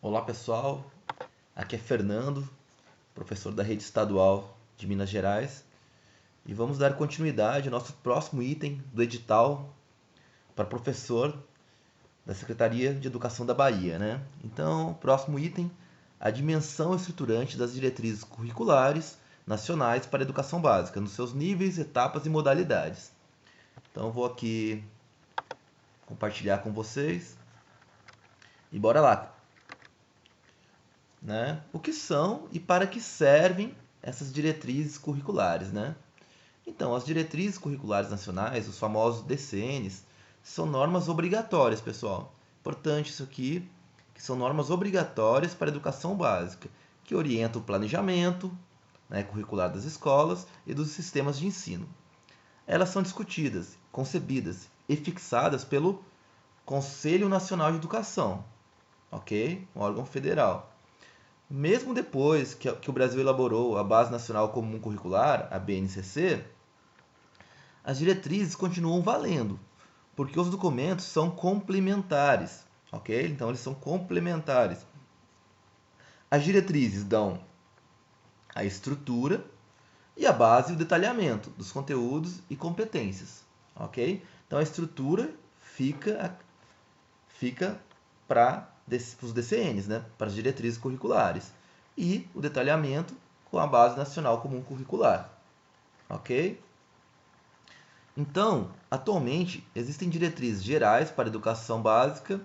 Olá pessoal, aqui é Fernando, professor da Rede Estadual de Minas Gerais, e vamos dar continuidade ao nosso próximo item do edital para professor da Secretaria de Educação da Bahia, né? Então, próximo item, a dimensão estruturante das diretrizes curriculares nacionais para a educação básica, nos seus níveis, etapas e modalidades. Então, vou aqui compartilhar com vocês e bora lá, né? O que são e para que servem essas diretrizes curriculares, né? Então, as diretrizes curriculares nacionais, os famosos DCNs, são normas obrigatórias, pessoal. Importante isso aqui, que são normas obrigatórias para a educação básica, que orientam o planejamento, né, curricular das escolas e dos sistemas de ensino. Elas são discutidas, concebidas e fixadas pelo Conselho Nacional de Educação, ok? Um órgão federal. Mesmo depois que o Brasil elaborou a Base Nacional Comum Curricular, a BNCC, as diretrizes continuam valendo, porque os documentos são complementares, ok? Então, eles são complementares. As diretrizes dão a estrutura e a base e o detalhamento dos conteúdos e competências, ok? Então, a estrutura fica para os DCNs, né? Para as diretrizes curriculares. E o detalhamento com a Base Nacional Comum Curricular, ok? Então, atualmente, existem diretrizes gerais para a educação básica,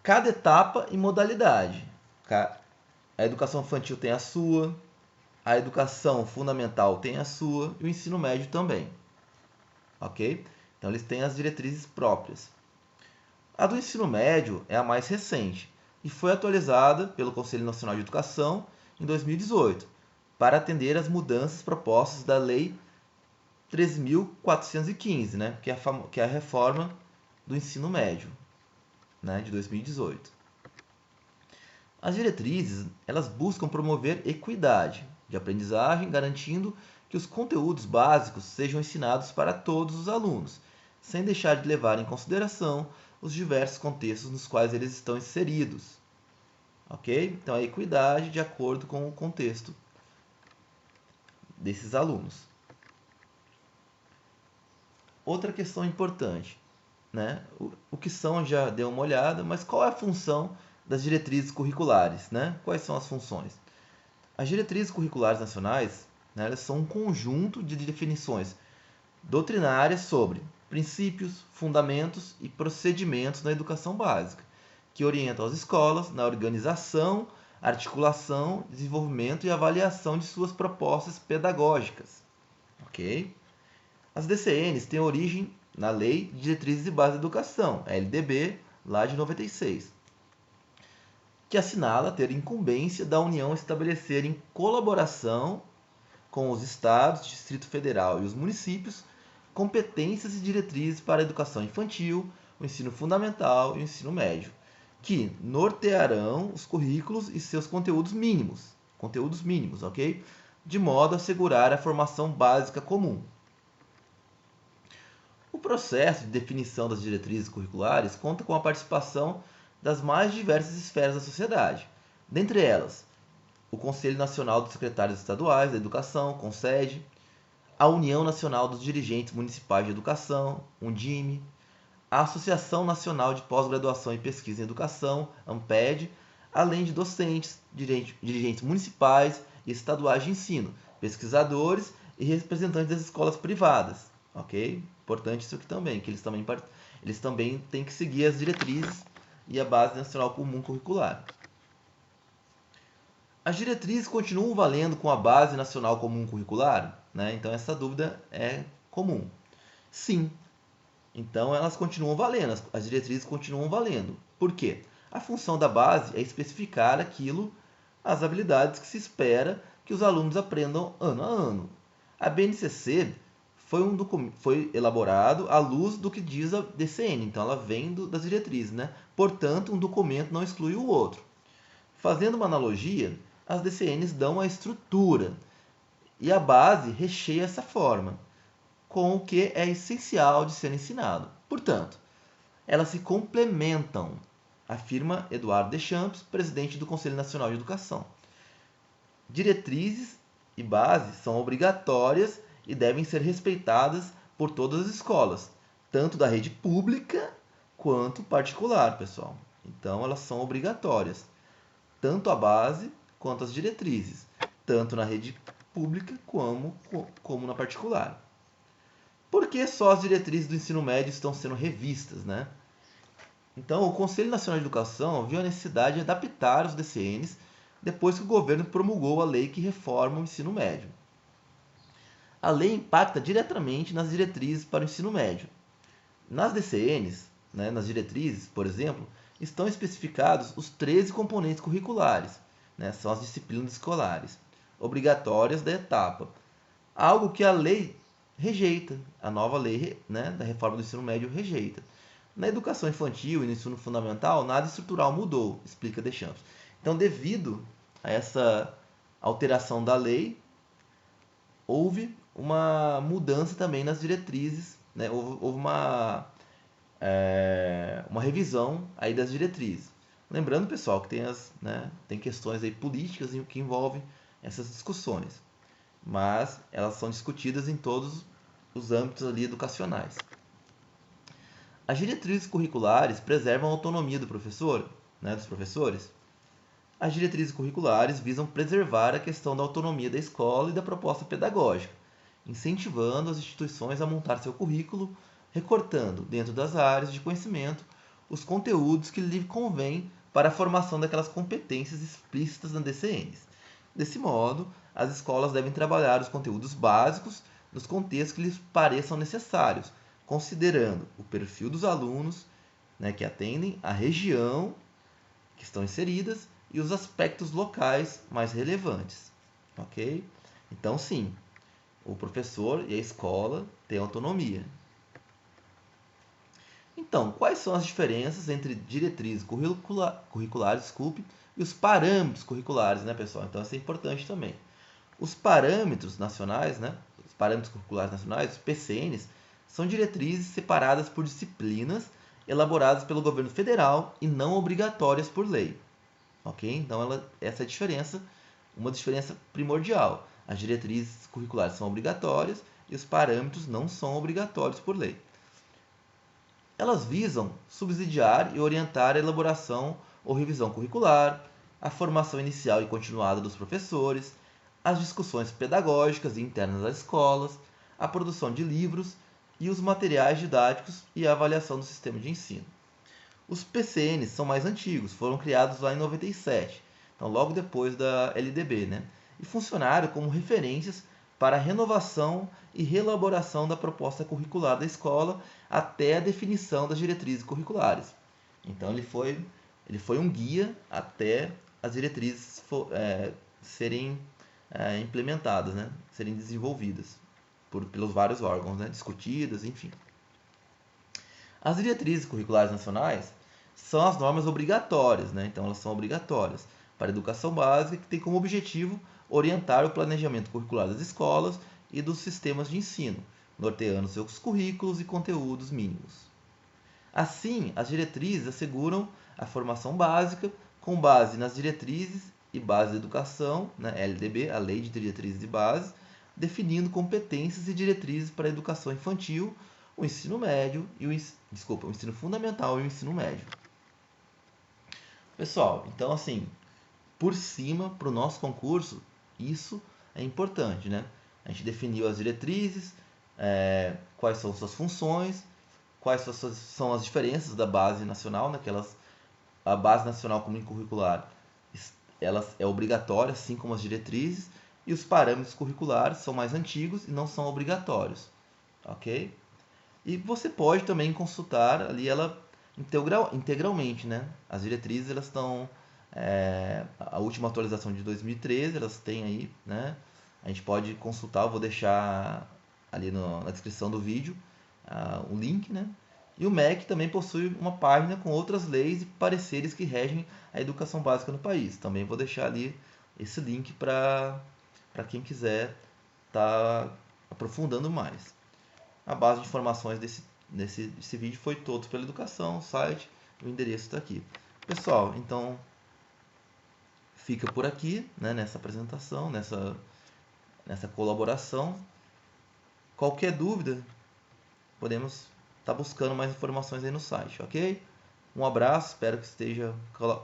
cada etapa e modalidade. A educação infantil tem a sua, a educação fundamental tem a sua e o ensino médio também. Ok? Então, eles têm as diretrizes próprias. A do ensino médio é a mais recente e foi atualizada pelo Conselho Nacional de Educação em 2018 para atender às mudanças propostas da Lei 13.415, né, que é a reforma do ensino médio, né, de 2018. As diretrizes, elas buscam promover equidade de aprendizagem, garantindo que os conteúdos básicos sejam ensinados para todos os alunos, sem deixar de levar em consideração os diversos contextos nos quais eles estão inseridos. Ok? Então, a equidade de acordo com o contexto desses alunos. Outra questão importante, né? O que são, já deu uma olhada, mas qual é a função das diretrizes curriculares, né? Quais são as funções? As diretrizes curriculares nacionais, né, elas são um conjunto de definições doutrinárias sobre princípios, fundamentos e procedimentos na educação básica, que orientam as escolas na organização, articulação, desenvolvimento e avaliação de suas propostas pedagógicas. Ok? As DCNs têm origem na Lei de Diretrizes e Bases da Educação, a LDB, lá de 96, que assinala ter incumbência da União estabelecer em colaboração com os estados, Distrito Federal e os municípios competências e diretrizes para a educação infantil, o ensino fundamental e o ensino médio, que nortearão os currículos e seus conteúdos mínimos, ok? De modo a assegurar a formação básica comum. O processo de definição das diretrizes curriculares conta com a participação das mais diversas esferas da sociedade, dentre elas o Conselho Nacional dos Secretários Estaduais da Educação, CONSED, a União Nacional dos Dirigentes Municipais de Educação, UNDIME, a Associação Nacional de Pós-Graduação e Pesquisa em Educação, ANPED, além de docentes, dirigentes municipais e estaduais de ensino, pesquisadores e representantes das escolas privadas. Ok? Importante isso aqui também, que eles também têm que seguir as diretrizes e a Base Nacional Comum Curricular. As diretrizes continuam valendo com a Base Nacional Comum Curricular? Né? Então, essa dúvida é comum. Sim. Então, elas continuam valendo, as diretrizes continuam valendo. Por quê? A função da base é especificar as habilidades que se espera que os alunos aprendam ano a ano. A BNCC foi elaborado à luz do que diz a DCN, então ela vem das diretrizes, né? Portanto, um documento não exclui o outro. Fazendo uma analogia, as DCNs dão a estrutura e a base recheia essa forma com o que é essencial de ser ensinado. Portanto, elas se complementam. afirma Eduardo Deschamps, presidente do Conselho Nacional de Educação. Diretrizes e bases são obrigatórias e devem ser respeitadas por todas as escolas, tanto da rede pública quanto particular, pessoal. Então, elas são obrigatórias, tanto a base quanto as diretrizes, tanto na rede pública como na particular. Por que só as diretrizes do ensino médio estão sendo revistas, né? Então, o Conselho Nacional de Educação viu a necessidade de adaptar os DCNs depois que o governo promulgou a lei que reforma o ensino médio. A lei impacta diretamente nas diretrizes para o ensino médio. Nas DCNs, né, nas diretrizes, por exemplo, estão especificados os 13 componentes curriculares, né, são as disciplinas escolares, obrigatórias da etapa, algo que a lei rejeita, a nova lei, né, da reforma do ensino médio rejeita. Na educação infantil e no ensino fundamental, nada estrutural mudou, explica Deschamps. Então, devido a essa alteração da lei, houve uma mudança também nas diretrizes, né? Houve uma revisão aí das diretrizes. Lembrando, pessoal, que tem questões aí políticas que envolvem essas discussões, mas elas são discutidas em todos os âmbitos ali educacionais. As diretrizes curriculares preservam a autonomia do professor, né, dos professores. As diretrizes curriculares visam preservar a questão da autonomia da escola e da proposta pedagógica, incentivando as instituições a montar seu currículo, recortando, dentro das áreas de conhecimento, os conteúdos que lhe convêm para a formação daquelas competências explícitas na DCNs. Desse modo, as escolas devem trabalhar os conteúdos básicos nos contextos que lhes pareçam necessários, considerando o perfil dos alunos, né, que atendem, a região que estão inseridas e os aspectos locais mais relevantes. Ok? Então, sim, o professor e a escola têm autonomia. Então, quais são as diferenças entre diretrizes curriculares, e os parâmetros curriculares, né, pessoal? Então, isso é importante também. Os parâmetros nacionais, né, os parâmetros curriculares nacionais, os PCNs, são diretrizes separadas por disciplinas elaboradas pelo governo federal e não obrigatórias por lei. Ok? Então, essa é a diferença, uma diferença primordial. As diretrizes curriculares são obrigatórias e os parâmetros não são obrigatórios por lei. Elas visam subsidiar e orientar a elaboração ou revisão curricular, a formação inicial e continuada dos professores, as discussões pedagógicas e internas das escolas, a produção de livros e os materiais didáticos e a avaliação do sistema de ensino. Os PCNs são mais antigos, foram criados lá em 97, então logo depois da LDB, né? E funcionaram como referências para a renovação e reelaboração da proposta curricular da escola até a definição das diretrizes curriculares. Então ele foi um guia até as diretrizes serem implementadas, né? Serem desenvolvidas pelos vários órgãos, né? Discutidas, enfim. As diretrizes curriculares nacionais são as normas obrigatórias, né? Então elas são obrigatórias para a educação básica, que tem como objetivo orientar o planejamento curricular das escolas e dos sistemas de ensino, norteando seus currículos e conteúdos mínimos. Assim, as diretrizes asseguram a formação básica com base nas diretrizes e bases de educação, né, LDB, a Lei de Diretrizes e Bases, definindo competências e diretrizes para a educação infantil, o ensino médio e o ensino fundamental e o ensino médio. Pessoal, então assim, por cima, para o nosso concurso, isso é importante, né? A gente definiu as diretrizes, quais são suas funções, quais são as diferenças da base nacional, né? A base nacional comum curricular, ela é obrigatória, assim como as diretrizes, e os parâmetros curriculares são mais antigos e não são obrigatórios, ok? E você pode também consultar ali ela integralmente, né? As diretrizes, elas estão a última atualização de 2013, elas têm aí, né? A gente pode consultar, eu vou deixar ali na descrição do vídeo o link, né? E o MEC também possui uma página com outras leis e pareceres que regem a educação básica no país. Também vou deixar ali esse link para quem quiser estar aprofundando mais. A base de informações desse vídeo foi todo pela educação, o site, o endereço está aqui. Pessoal, então fica por aqui, né, nessa apresentação, nessa colaboração. Qualquer dúvida, podemos estar buscando mais informações aí no site, ok? Um abraço, espero que esteja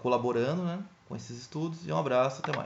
colaborando, né, com esses estudos, e um abraço, até mais.